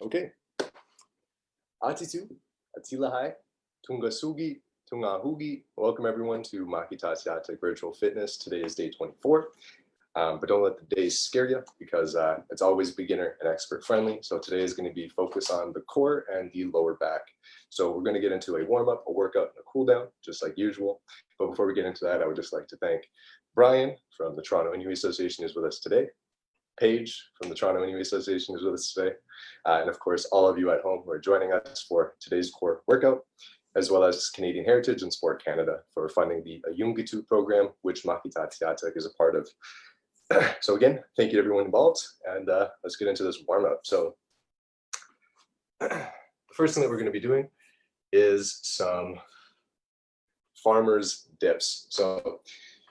Okay. Atitu, Atelihai, Tungasugi, Tungahugi. Welcome everyone to Makitatsiatuq Virtual Fitness. Today is day 24. But don't let the days scare you because it's always beginner and expert friendly. So today is going to be focused on the core and the lower back. So we're going to get into a warm-up, a workout, and a cool down, just like usual. But before we get into that, I would just like to thank Brian from the Toronto Inuit Association who's with us today. Paige from the Toronto Inuit Association is with us today. And of course, all of you at home who are joining us for today's core workout, as well as Canadian Heritage and Sport Canada for funding the Ayungatu program, which Makitatsiatuq is a part of. So again, thank you to everyone involved, and let's get into this warm up. So the first thing that we're going to be doing is some farmer's dips. So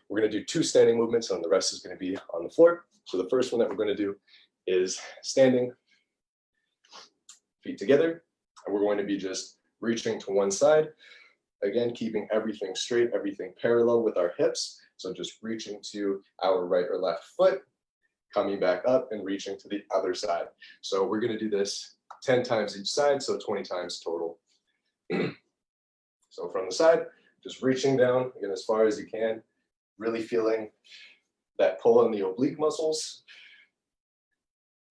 we're going to do 2 standing movements, and the rest is going to be on the floor. So the first one that we're going to do is standing, feet together, and we're going to be just reaching to one side. Again, keeping everything straight, everything parallel with our hips. So just reaching to our right or left foot, coming back up and reaching to the other side. So we're going to do this 10 times each side, so 20 times total. So from the side, just reaching down again as far as you can, really feeling that pull in the oblique muscles.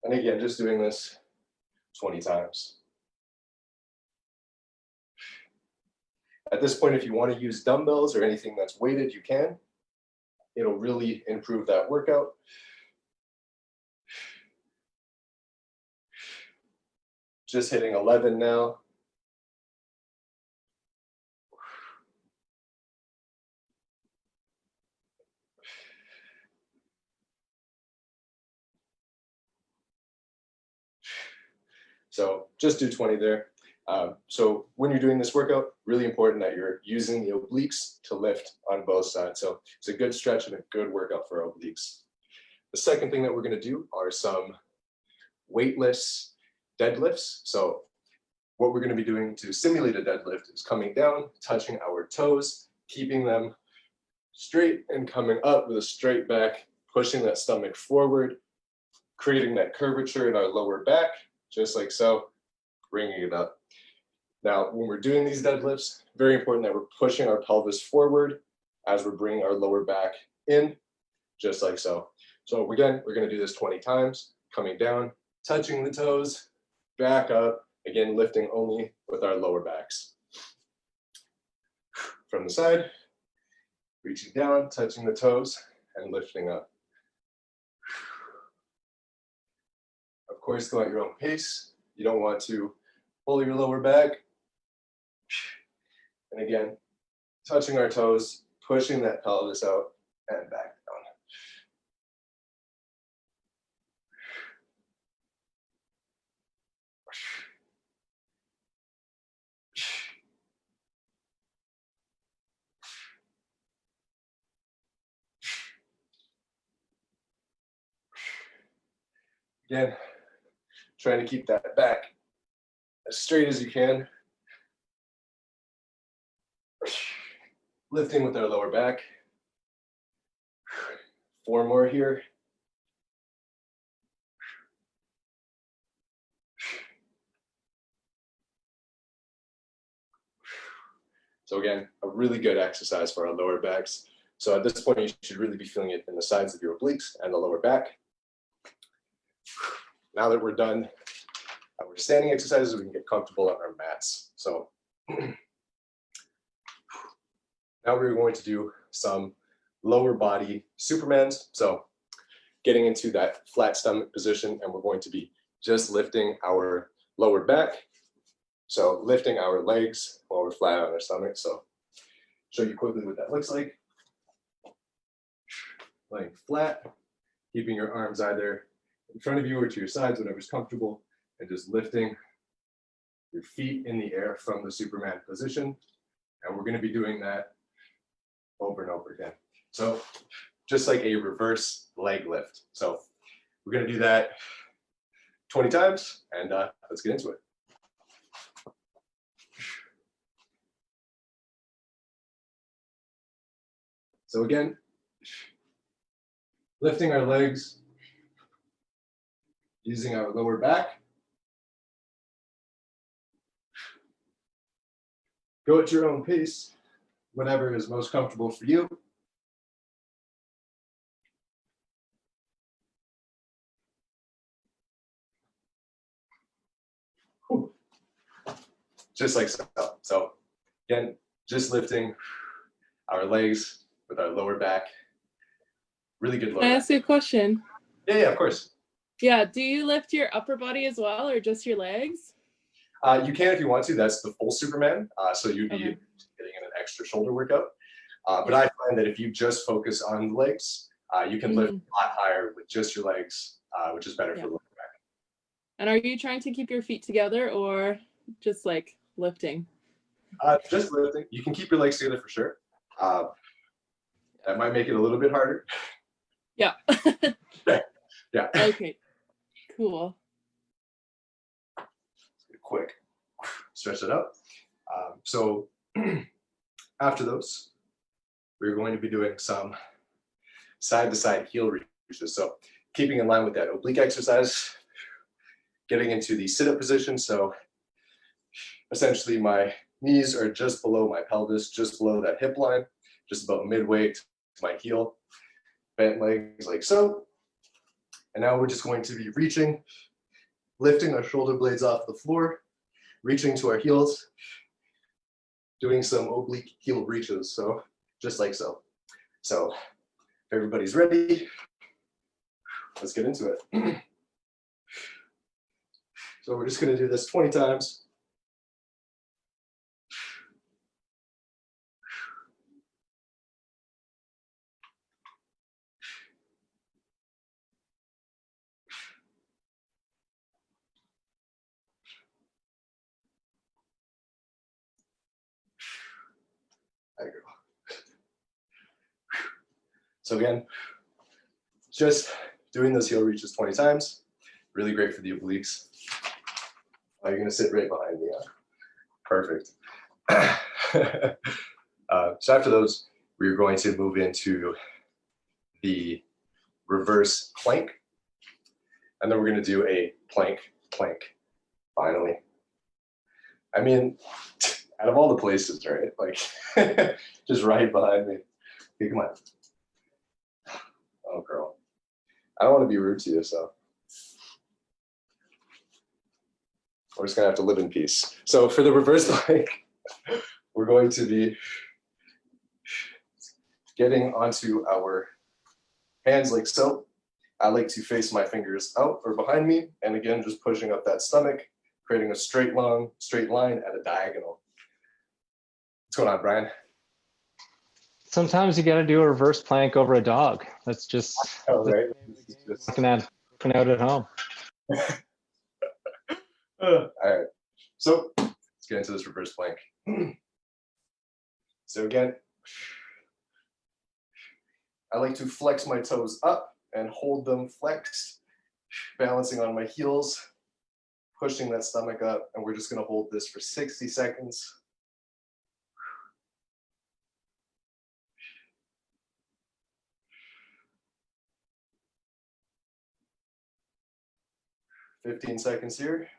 And again, just doing this 20 times. At this point, if you want to use dumbbells or anything that's weighted, you can. It'll really improve that workout. Just hitting 11 now. So just do 20 there. So when you're doing this workout, really important that you're using the obliques to lift on both sides. So it's a good stretch and a good workout for obliques. The second thing that we're going to do are some weightless deadlifts. So what we're going to be doing to simulate a deadlift is coming down, touching our toes, keeping them straight and coming up with a straight back, pushing that stomach forward, creating that curvature in our lower back, just like so, bringing it up. Now, when we're doing these deadlifts, very important that we're pushing our pelvis forward as we're bringing our lower back in, just like so. So again, we're going to do this 20 times, coming down, touching the toes, back up, again, lifting only with our lower backs. From the side, reaching down, touching the toes, and lifting up. Of course, go at your own pace. You don't want to pull your lower back. And again, touching our toes, pushing that pelvis out and back down. Again, trying to keep that back as straight as you can. Lifting with our lower back. 4 more here. So again, a really good exercise for our lower backs. So at this point, you should really be feeling it in the sides of your obliques and the lower back. Now that we're done our standing exercises, we can get comfortable on our mats. So now we're going to do some lower body Supermans. So getting into that flat stomach position, and we're going to be just lifting our lower back. So lifting our legs while we're flat on our stomach. So show you quickly what that looks like. Laying flat, keeping your arms either in front of you or to your sides, whatever's comfortable, and just lifting your feet in the air from the Superman position. And we're going to be doing that over and over again. So just like a reverse leg lift. So we're going to do that 20 times, and let's get into it. So again, lifting our legs, using our lower back, Go at your own pace, whatever is most comfortable for you. Whew. Just like so. So again, just lifting our legs with our lower back. Really good lower Can I back. ask you a question? Yeah, of course. Yeah, do you lift your upper body as well, or just your legs? You can if you want to. That's the full Superman. So you'd be getting an extra shoulder workout. But I find that if you just focus on the legs, you can lift a lot higher with just your legs, which is better for the lower back. And are you trying to keep your feet together or just like lifting? Just lifting. You can keep your legs together for sure. That might make it a little bit harder. Yeah. Yeah. Okay, cool. Quick. Stretch it out. So after those, we're going to be doing some side-to-side heel reaches. So keeping in line with that oblique exercise, getting into the sit-up position. So essentially my knees are just below my pelvis, just below that hip line, just about midway to my heel, bent legs like so. And now we're just going to be reaching, lifting our shoulder blades off the floor, reaching to our heels, doing some oblique heel reaches. So just like so. So if everybody's ready, let's get into it. So we're just going to do this 20 times. There you go. So again, just doing those heel reaches 20 times, really great for the obliques. Oh, you're gonna sit right behind me, huh? Perfect. So after those, we're going to move into the reverse plank. And then we're gonna do a plank, finally. I mean, out of all the places, right? Like, just right behind me. Okay, come on. Oh, girl. I don't want to be rude to you, so we're just gonna have to live in peace. So for the reverse plank, we're going to be getting onto our hands like so. I like to face my fingers out or behind me, and again, just pushing up that stomach, creating a straight line at a diagonal. What's going on, Brian? Sometimes you got to do a reverse plank over a dog. That's just Right. looking out at home. All right. So let's get into this reverse plank. So again, I like to flex my toes up and hold them flexed, balancing on my heels, pushing that stomach up, and we're just going to hold this for 60 seconds. "15 seconds here.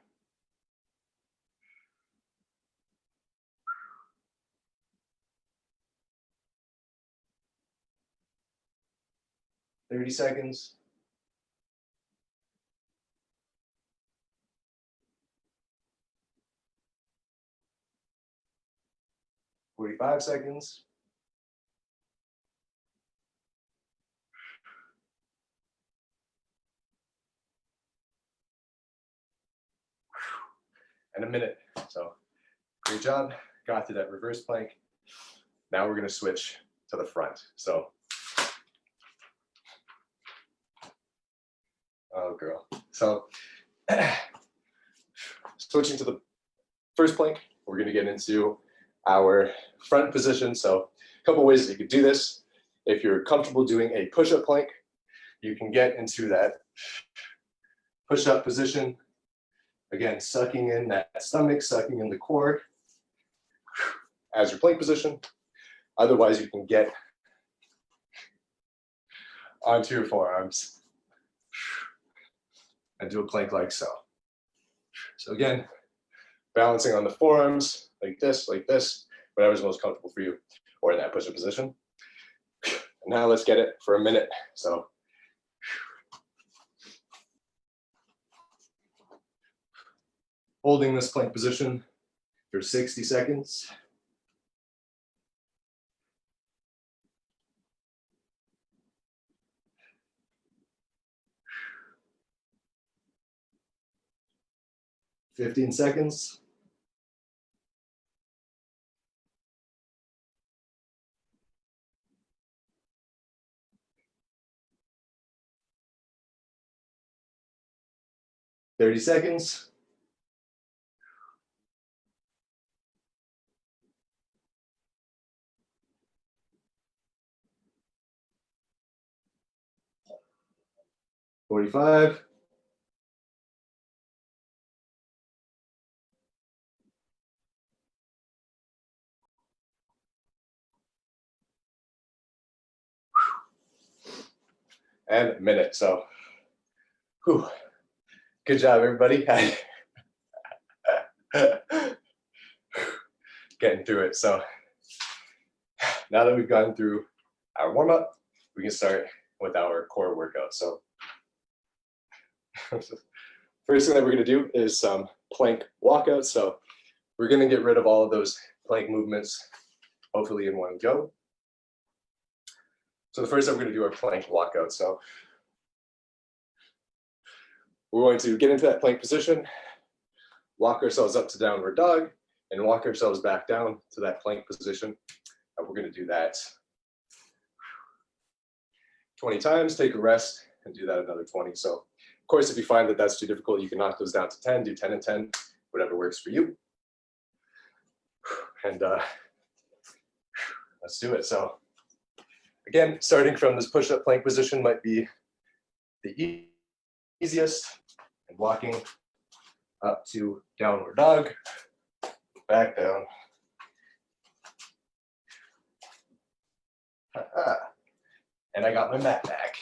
"30 seconds. "45 seconds. And a minute. So great job. Got through that reverse plank. Now we're going to switch to the front. So, oh girl. So switching to the first plank, we're going to get into our front position. So a couple ways that you could do this. If you're comfortable doing a push-up plank, you can get into that push-up position. Again, sucking in that stomach, sucking in the core as your plank position. Otherwise, you can get onto your forearms and do a plank like so. So again, balancing on the forearms like this, whatever's most comfortable for you, or in that push-up position. And now let's get it for a minute. So holding this plank position for 60 seconds. $15. 30 seconds. 45. 1 minute. So, whew. Good job, everybody. Getting through it. So now that we've gone through our warm-up, we can start with our core workout. So first thing that we're going to do is some plank walkouts. So we're going to get rid of all of those plank movements, hopefully in one go. So the first time we're going to do our plank walkout. So we're going to get into that plank position, walk ourselves up to downward dog, and walk ourselves back down to that plank position. And we're going to do that 20 times, take a rest, and do that another 20. So of course, if you find that that's too difficult, you can knock those down to 10, do 10 and 10, whatever works for you. And let's do it. So again, starting from this push-up plank position might be the easiest, and walking up to downward dog, back down. And I got my mat back.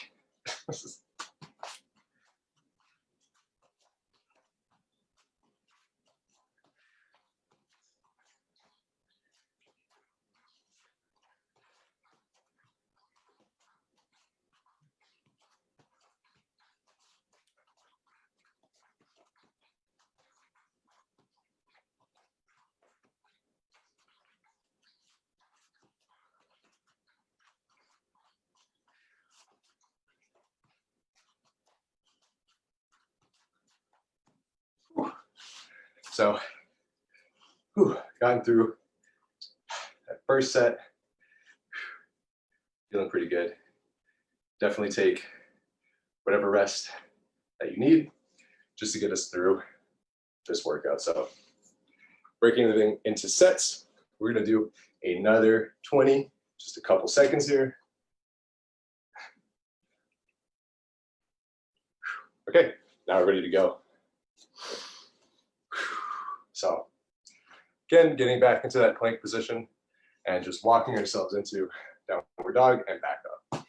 So, gotten through that first set, feeling pretty good. Definitely take whatever rest that you need just to get us through this workout. So breaking everything into sets, we're gonna do another 20, just a couple seconds here. Okay, now we're ready to go. So again, getting back into that plank position and just walking ourselves into downward dog and back up.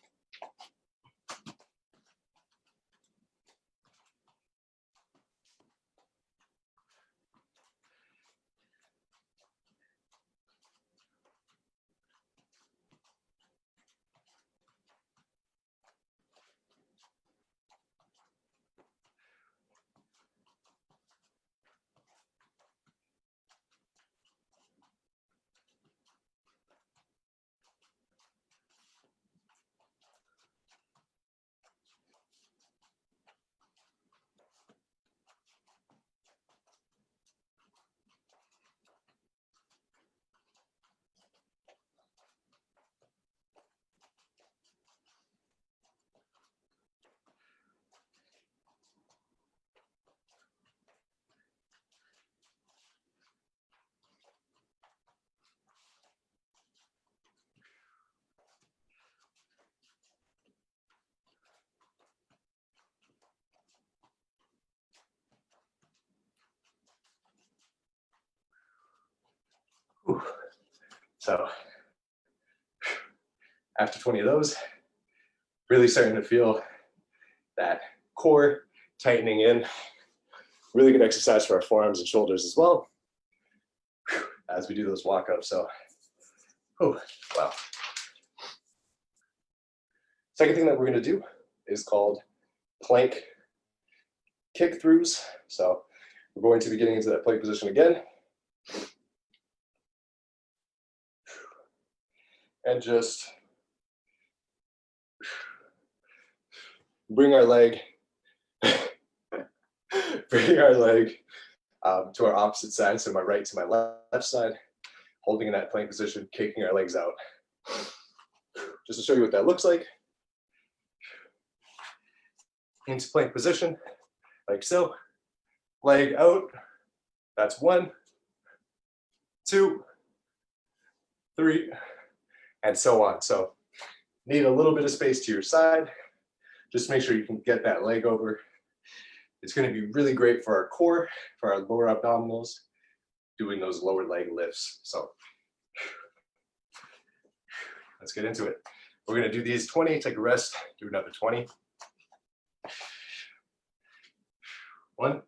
So after 20 of those, really starting to feel that core tightening in. Really good exercise for our forearms and shoulders as well as we do those walk-ups. So Oh, wow. Second thing that we're going to do is called plank kick throughs. So we're going to be getting into that plank position again. And just bring our leg, to our opposite side. So my right to my left side, holding in that plank position, kicking our legs out. Just to show you what that looks like. Into plank position, like so. Leg out. That's 1, 2, 3, and so on. So need a little bit of space to your side. Just make sure you can get that leg over. It's going to be really great for our core, for our lower abdominals, doing those lower leg lifts. So let's get into it. We're going to do these 20, take a rest, do another 20. 1.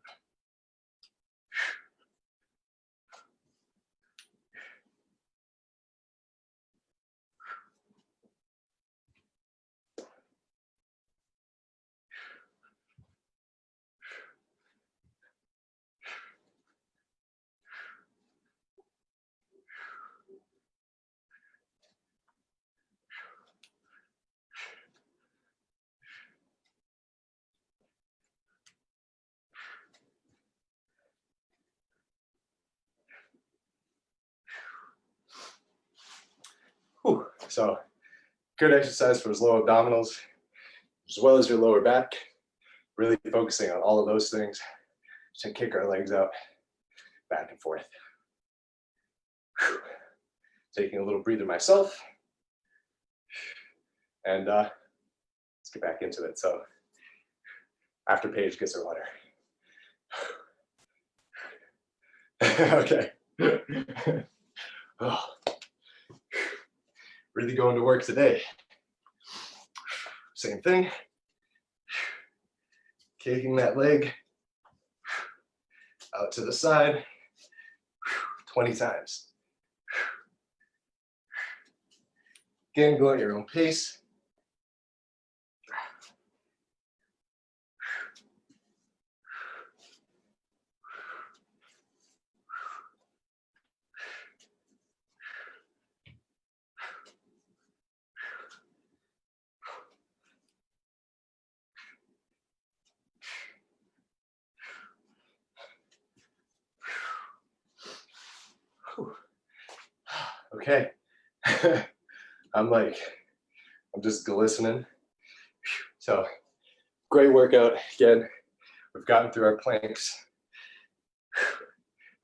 Whew. So good exercise for those low abdominals, as well as your lower back. Really focusing on all of those things to kick our legs out, back and forth. Whew. Taking a little breather myself. And let's get back into it. So after Paige gets her water. Okay. Oh. Really going to work today. Same thing. Kicking that leg out to the side 20 times. Again, go at your own pace. Okay. I'm just glistening. So great workout. Again, we've gotten through our planks.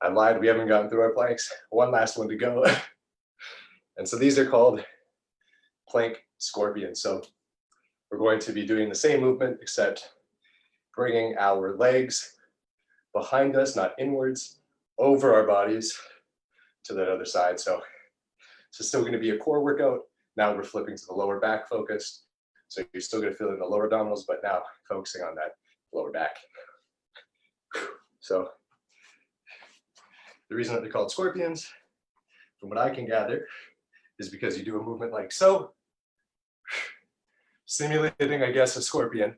I lied, we haven't gotten through our planks. One last one to go. And so these are called plank scorpions. So we're going to be doing the same movement, except bringing our legs behind us, not inwards, over our bodies to that other side. So it's still going to be a core workout. Now we're flipping to the lower back focused. So you're still going to feel it in the lower abdominals, but now focusing on that lower back. So the reason that they're called scorpions, from what I can gather, is because you do a movement like so, simulating, I guess, a scorpion.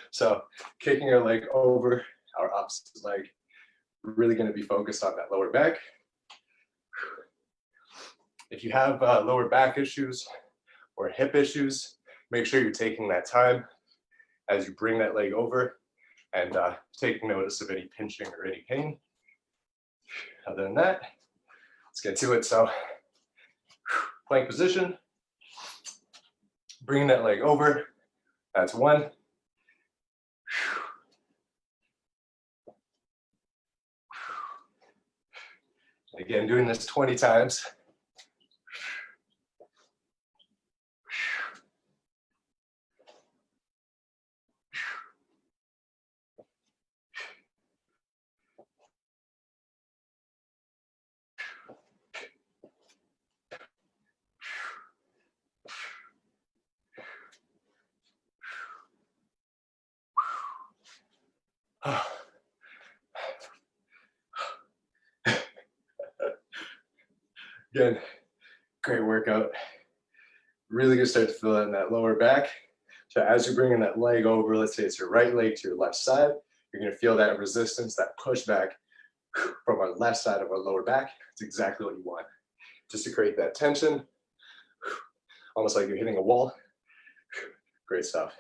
So kicking our leg over our opposite leg, we're really going to be focused on that lower back. If you have lower back issues or hip issues, make sure you're taking that time as you bring that leg over and taking notice of any pinching or any pain. Other than that, let's get to it. So plank position, bringing that leg over, that's 1. Again, doing this 20 times. Again, Great workout. Really gonna start to feel it in that lower back. So as you're bringing that leg over, let's say it's your right leg to your left side, you're gonna feel that resistance, that pushback from our left side of our lower back. It's exactly what you want. Just to create that tension, almost like you're hitting a wall. Great stuff.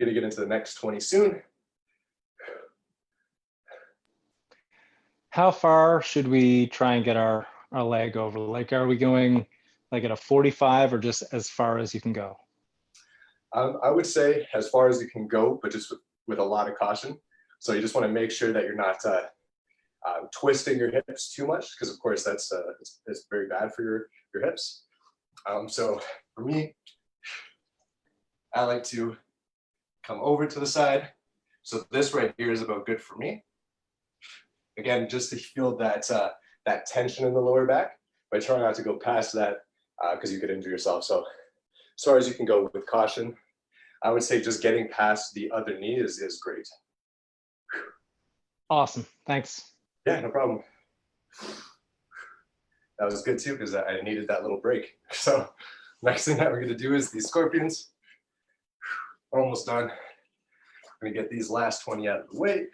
Gonna get into the next 20 soon. How far should we try and get our leg over? Like, are we going like at a 45 or just as far as you can go? I would say as far as you can go, but just with a lot of caution. So you just want to make sure that you're not twisting your hips too much, because of course that's it's very bad for your hips. So for me, I like to come over to the side. So this right here is about good for me. Again, just to feel that that tension in the lower back, but try not to go past that because you could injure yourself. So as far as you can go with caution, I would say just getting past the other knee is great. Awesome. Thanks. Yeah, no problem. That was good too, because I needed that little break. So next thing that we're gonna do is these scorpions. Almost done. I'm gonna get these last 20 out of the way.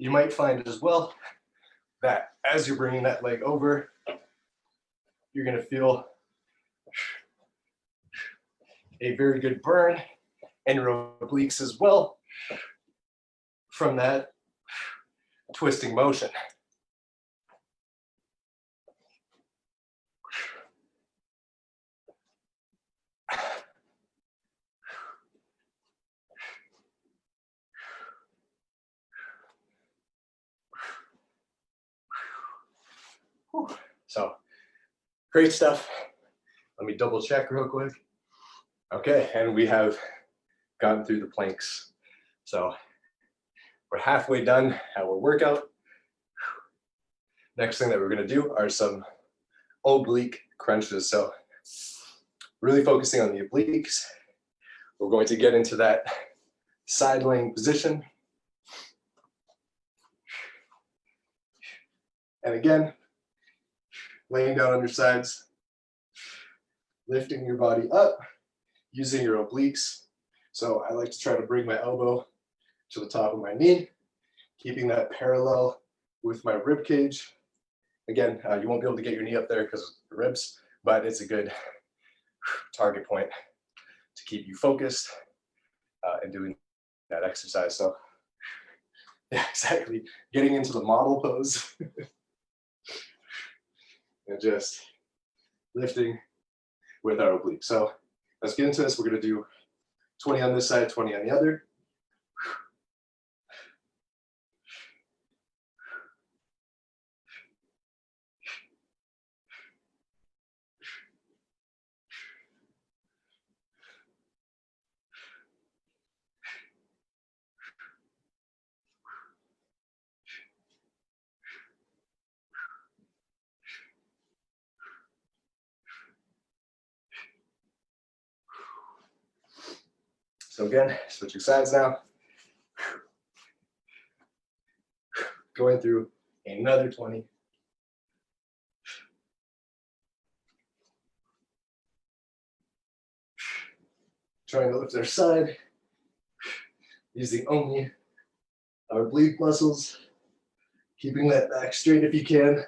You might find as well that as you're bringing that leg over, you're gonna feel a very good burn in your obliques as well from that twisting motion. So great stuff. Let me double check real quick. Okay, and we have gotten through the planks. So we're halfway done our workout. Next thing that we're gonna do are some oblique crunches. So really focusing on the obliques. We're going to get into that side laying position. And again, laying down on your sides, lifting your body up, using your obliques. So I like to try to bring my elbow to the top of my knee, keeping that parallel with my rib cage. Again, you won't be able to get your knee up there because of the ribs, but it's a good target point to keep you focused and doing that exercise. So yeah, exactly. Getting into the model pose and just lifting with our oblique. So let's get into this. We're gonna do 20 on this side, 20 on the other. So again, switching sides now. Going through another 20. Trying to lift our side, using only our oblique muscles, keeping that back straight if you can.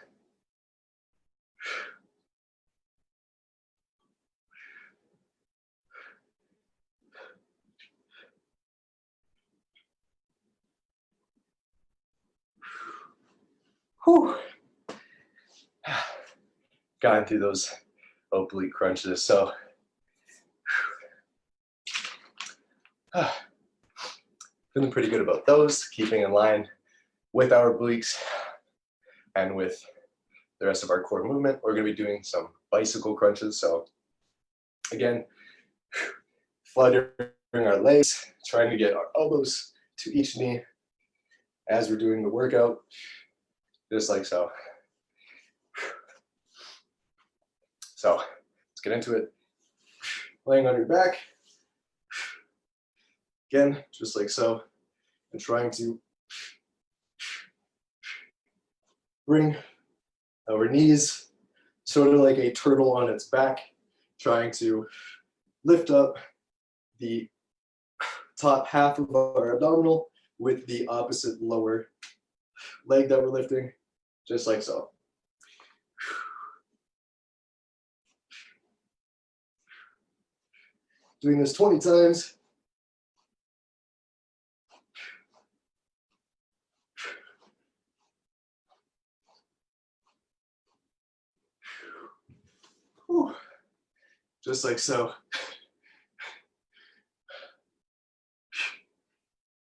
Whew. Gotten through those oblique crunches. So feeling pretty good about those, keeping in line with our obliques and with the rest of our core movement. We're going to be doing some bicycle crunches. So again, fluttering our legs, trying to get our elbows to each knee as we're doing the workout, just like so. So let's get into it. Laying on your back, Again, just like so, and trying to bring our knees sort of like a turtle on its back, trying to lift up the top half of our abdominal with the opposite lower leg that we're lifting, just like so. Doing this 20 times. Whew. Just like so.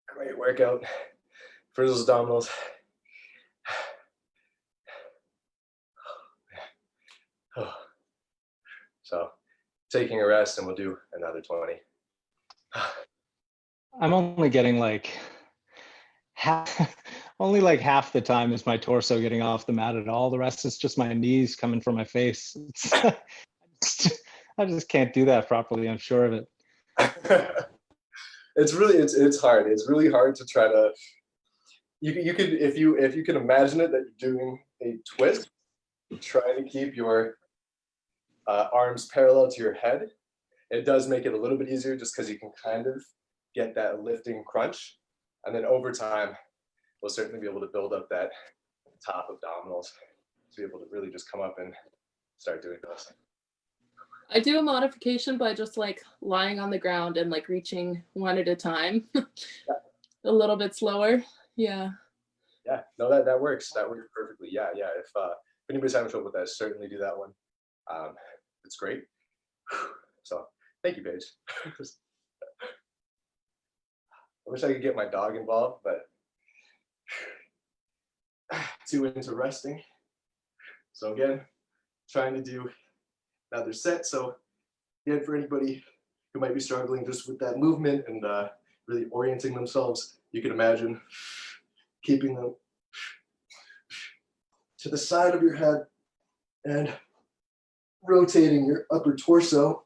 Great workout for those abdominals. So taking a rest and we'll do another 20. I'm only getting like half, only like half the time is my torso getting off the mat at all. The rest is just my knees coming from my face. I just can't do that properly. I'm sure of it. It's hard. It's really hard to try to. You could if you can imagine it that you're doing a twist, try to keep your arms parallel to your head. It does make it a little bit easier just because you can kind of get that lifting crunch, and then over time, we'll certainly be able to build up that top abdominals to be able to really just come up and start doing those. I do a modification by just like lying on the ground and like reaching one at a time. Yeah. A little bit slower. Yeah. Yeah, no, that works. That works perfectly. Yeah. If anybody's having trouble with that, certainly do that one. It's great. So thank you, Paige. I wish I could get my dog involved, but too into resting. So again, trying to do another set. So again, for anybody who might be struggling just with that movement and really orienting themselves, you can imagine keeping them to the side of your head and rotating your upper torso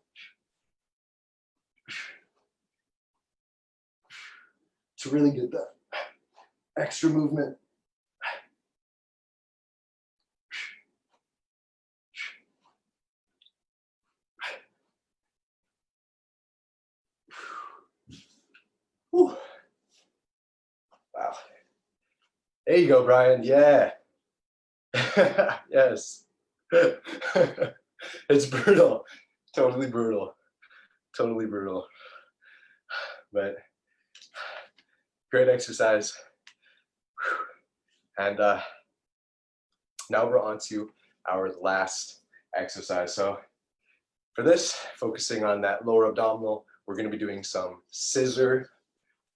to really get that extra movement. Whew. Wow. There you go, Brian. Yeah. Yes. It's brutal. Totally brutal. Totally brutal. But great exercise. And now we're on to our last exercise. So for this, focusing on that lower abdominal, we're going to be doing some scissor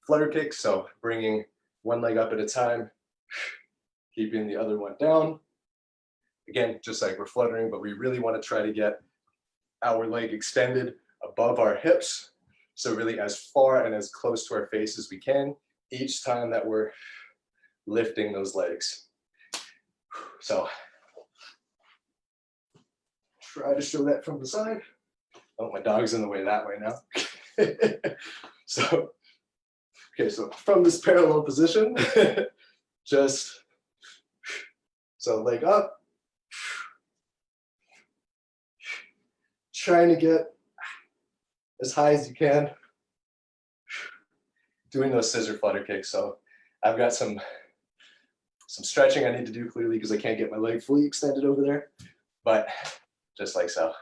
flutter kicks. So bringing one leg up at a time, keeping the other one down. Again, just like we're fluttering, but we really want to try to get our leg extended above our hips. So really as far and as close to our face as we can each time that we're lifting those legs. So try to show that from the side. Oh, my dog's in the way that way now. So, okay, so from this parallel position, just so leg up, trying to get as high as you can, doing those scissor flutter kicks. So I've got some stretching I need to do clearly because I can't get my leg fully extended over there, but just like so.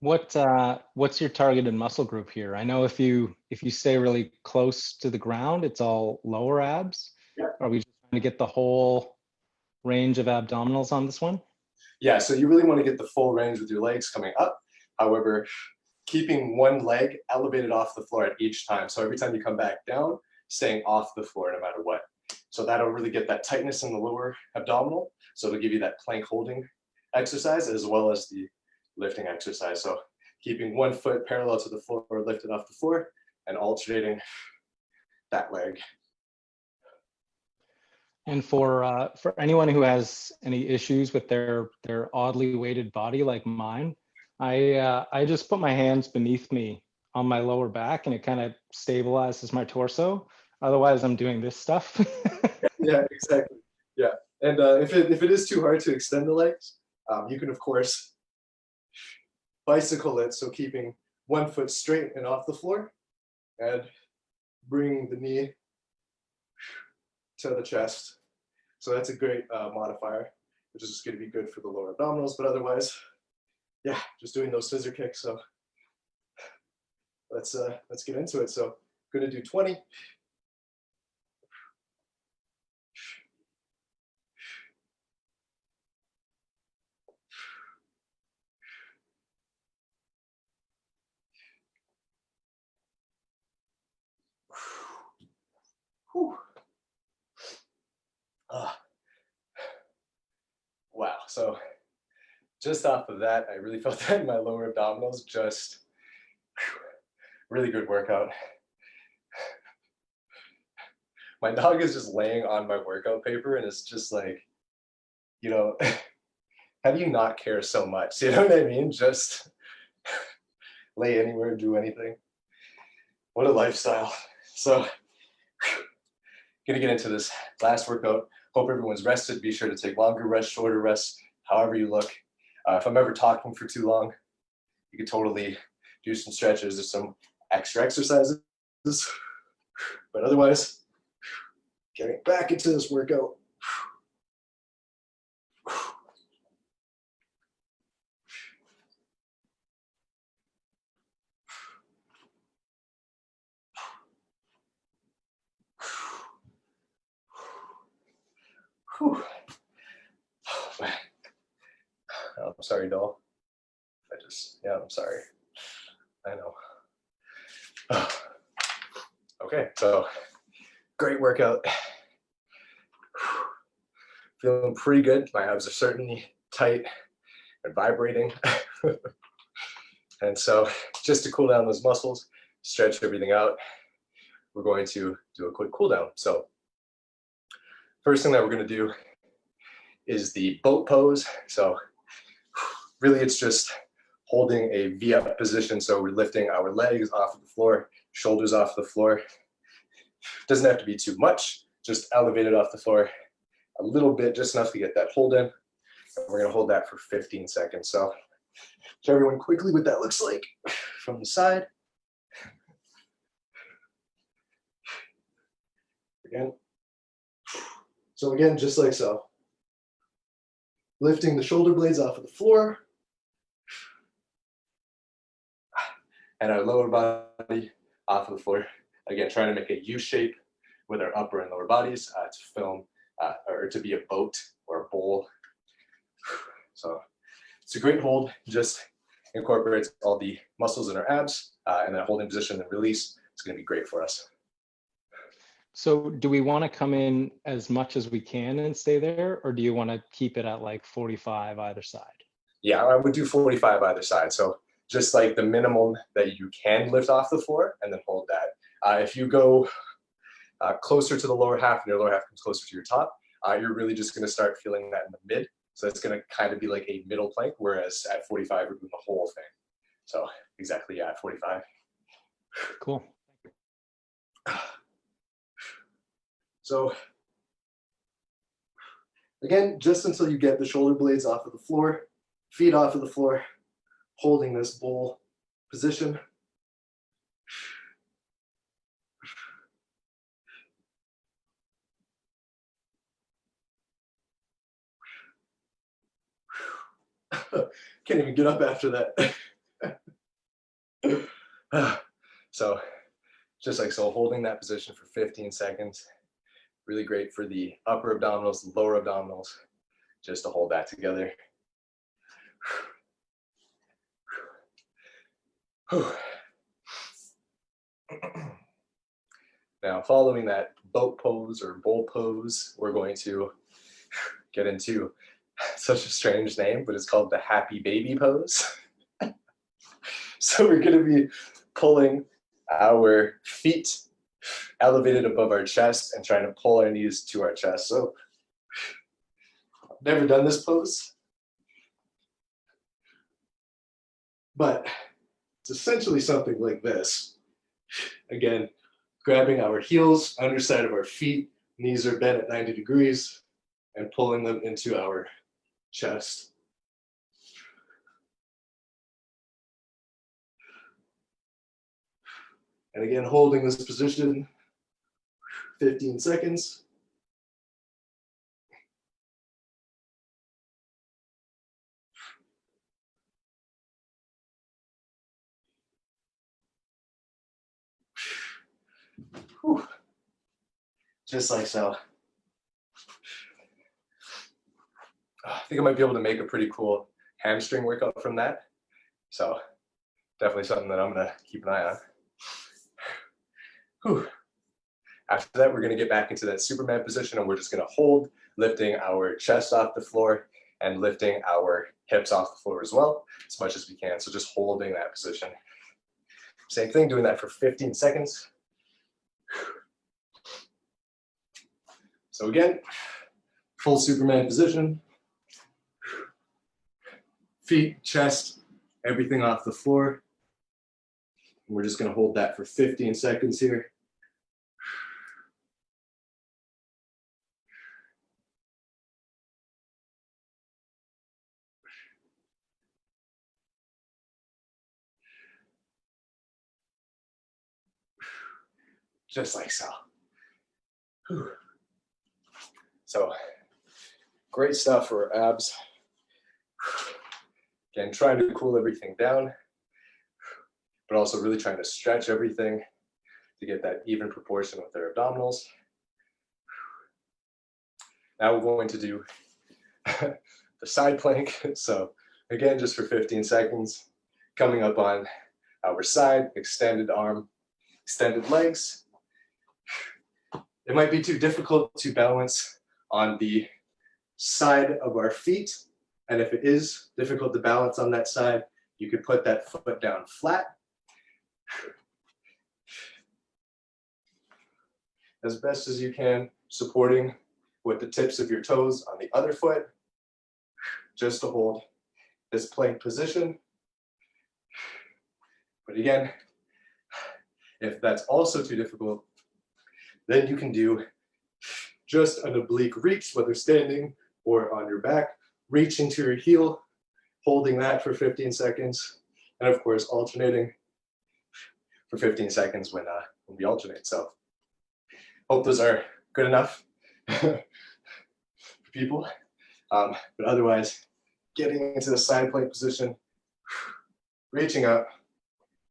What's your targeted muscle group here? I know if you stay really close to the ground, it's all lower abs. Yeah. Are we just trying to get the whole range of abdominals on this one? Yeah, so you really want to get the full range with your legs coming up. However, keeping one leg elevated off the floor at each time. So every time you come back down, staying off the floor no matter what. So that'll really get that tightness in the lower abdominal. So it'll give you that plank holding exercise as well as the lifting exercise. So keeping one foot parallel to the floor, lifted off the floor, and alternating that leg. And for anyone who has any issues with their oddly weighted body like mine, I just put my hands beneath me on my lower back and it kind of stabilizes my torso. Otherwise, I'm doing this stuff. Yeah, exactly. Yeah, and if it is too hard to extend the legs, you can of course bicycle it, so keeping one foot straight and off the floor, and bring the knee to the chest. So that's a great modifier, which is just going to be good for the lower abdominals. But otherwise, yeah, just doing those scissor kicks. So let's get into it. So I'm going to do 20. Whew. Wow. So just off of that, I really felt that in my lower abdominals. Just really good workout. My dog is just laying on my workout paper, and it's just like, you know, how do you not care so much? You know what I mean? Just lay anywhere, do anything. What a lifestyle. So gonna get into this last workout. Hope everyone's rested. Be sure to take longer rests, shorter rests, however you look. If I'm ever talking for too long, you could totally do some stretches or some extra exercises. But otherwise, getting back into this workout. Whew. Oh, I'm sorry, doll. I'm sorry. I know. Okay, so great workout. Feeling pretty good. My abs are certainly tight and vibrating. And so just to cool down those muscles, stretch everything out, we're going to do a quick cool down. So first thing that we're going to do is the boat pose. So really it's just holding a V-up position. So we're lifting our legs off of the floor, shoulders off the floor. Doesn't have to be too much, just elevate it off the floor a little bit, just enough to get that hold in. And we're gonna hold that for 15 seconds. So show everyone quickly what that looks like from the side. Again. So again, just like so. Lifting the shoulder blades off of the floor. And our lower body off of the floor. Again, trying to make a U shape with our upper and lower bodies to film or to be a boat or a bowl. So it's a great hold, just incorporates all the muscles in our abs and that holding position and release. It's going to be great for us. So do we want to come in as much as we can and stay there, or do you want to keep it at like 45 either side? Yeah, I would do 45 either side. So just like the minimum that you can lift off the floor and then hold that. If you go closer to the lower half and your lower half comes closer to your top, you're really just going to start feeling that in the mid. So it's going to kind of be like a middle plank, whereas at 45, we're doing the whole thing. So exactly, yeah, at 45. Cool. So again, just until you get the shoulder blades off of the floor, feet off of the floor, holding this bowl position. Can't even get up after that. So just like so, holding that position for 15 seconds. Really great for the upper abdominals, the lower abdominals, just to hold that together. Now, following that boat pose or bowl pose, we're going to get into such a strange name, but it's called the happy baby pose. So we're going to be pulling our feet elevated above our chest and trying to pull our knees to our chest. So I've never done this pose, but It's essentially something like this. Again, grabbing our heels, underside of our feet, knees are bent at 90 degrees, and pulling them into our chest. And again, holding this position, 15 seconds. Whew. Just like so. I think I might be able to make a pretty cool hamstring workout from that. So definitely something that I'm gonna keep an eye on. Whew. After that, we're gonna get back into that Superman position, and we're just gonna hold, lifting our chest off the floor and lifting our hips off the floor as well, as much as we can. So just holding that position. Same thing, doing that for 15 seconds. So again, full Superman position. Feet, chest, everything off the floor. And we're just gonna hold that for 15 seconds here. Just like so. Whew. So great stuff for our abs. Again, trying to cool everything down, but also really trying to stretch everything to get that even proportion with our abdominals. Now we're going to do the side plank. So again, just for 15 seconds, coming up on our side, extended arm, extended legs. It might be too difficult to balance on the side of our feet. And if it is difficult to balance on that side, you could put that foot down flat. As best as you can, supporting with the tips of your toes on the other foot, just to hold this plank position. But again, if that's also too difficult, then you can do just an oblique reach, whether standing or on your back, reaching to your heel, holding that for 15 seconds, and of course alternating for 15 seconds when we alternate. So hope those are good enough for people. But otherwise, getting into the side plank position, reaching up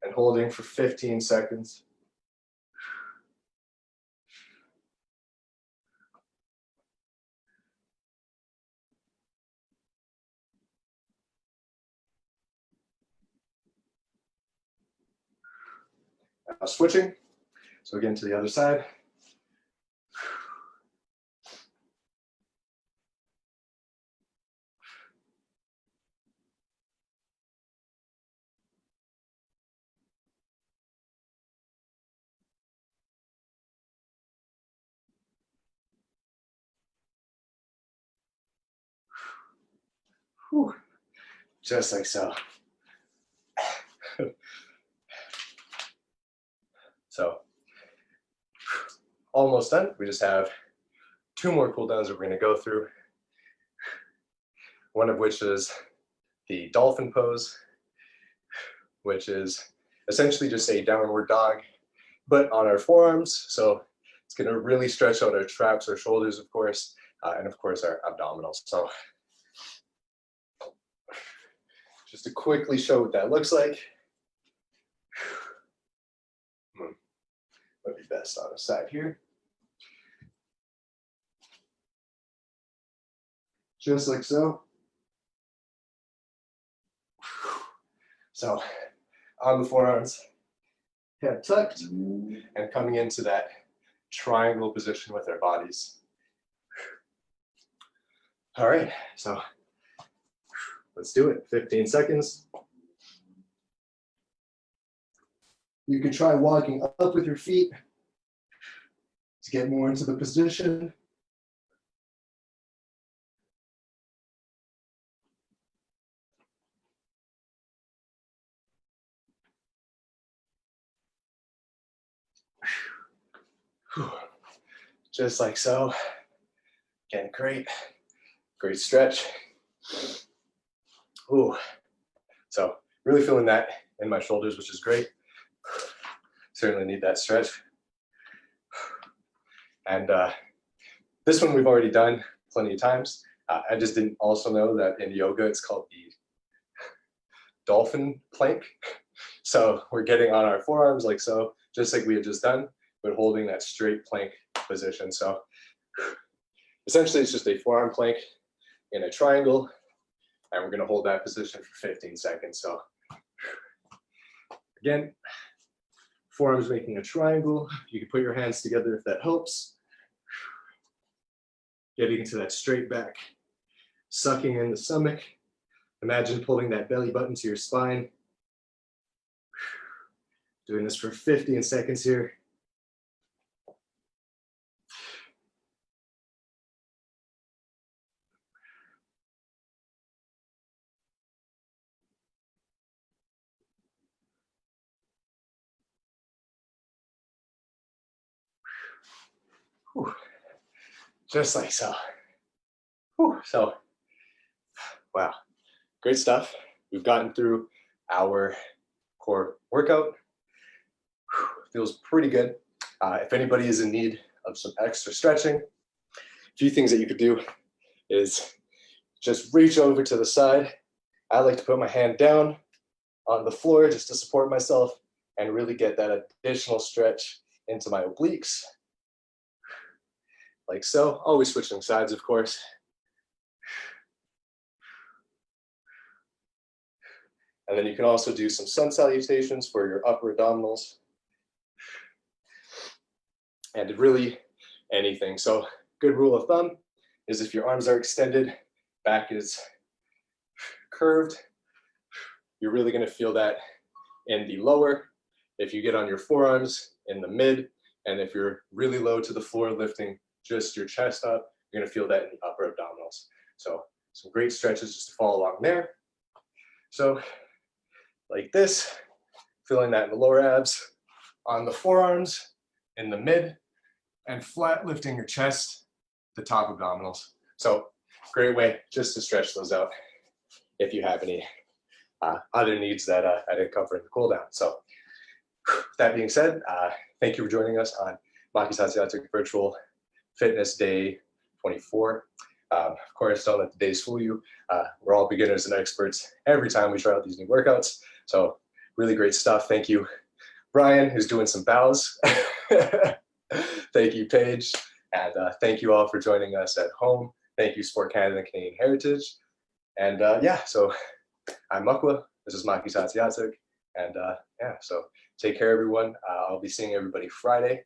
and holding for 15 seconds. Now switching, so again to the other side. Whew. Just like so. So almost done. We just have 2 more cool downs that we're going to go through. One of which is the dolphin pose, which is essentially just a downward dog, but on our forearms. So it's going to really stretch out our traps, our shoulders, of course, and of course our abdominals. So just to quickly show what that looks like. Might be best on the side here. Just like so. So on the forearms, head tucked, and coming into that triangle position with our bodies. All right, so let's do it. 15 seconds. You can try walking up with your feet to get more into the position. just like so. Again, great stretch. Ooh, so really feeling that in my shoulders, which is great. Certainly need that stretch. And this one we've already done plenty of times. I just didn't also know that in yoga it's called the dolphin plank. So we're getting on our forearms like so, just like we had just done, but holding that straight plank position. So essentially it's just a forearm plank in a triangle, and we're going to hold that position for 15 seconds. So again, forearms making a triangle. You can put your hands together if that helps. Getting into that straight back, sucking in the stomach. Imagine pulling that belly button to your spine. Doing this for 15 seconds here. Whew. Just like so. Whew. So, wow, great stuff. We've gotten through our core workout. Whew. Feels pretty good. If anybody is in need of some extra stretching, a few things that you could do is just reach over to the side. I like to put my hand down on the floor just to support myself and really get that additional stretch into my obliques. Like so, always switching sides, of course. And then you can also do some sun salutations for your upper abdominals. And really anything. So good rule of thumb is if your arms are extended, back is curved, you're really going to feel that in the lower. If you get on your forearms, in the mid, and if you're really low to the floor lifting just your chest up, you're going to feel that in the upper abdominals. So some great stretches just to follow along there. So like this, feeling that in the lower abs, on the forearms, in the mid, and flat lifting your chest, the top abdominals. So great way just to stretch those out if you have any other needs that I didn't cover in the cool down. So that being said, thank you for joining us on Makitatsiatuq Virtual Fitness Day 24. Of course, don't let the days fool you. We're all beginners and experts every time we try out these new workouts. So really great stuff. Thank you, Brian, who's doing some bows. Thank you, Paige. And thank you all for joining us at home. Thank you, Sport Canada and Canadian Heritage. And yeah, so I'm Mukwa. This is Makitatsiatuq. And yeah, so take care, everyone. I'll be seeing everybody Friday.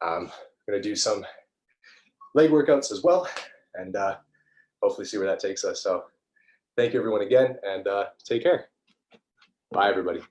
I'm going to do some leg workouts as well, and hopefully see where that takes us. So thank you, everyone, again, and take care. Bye, everybody.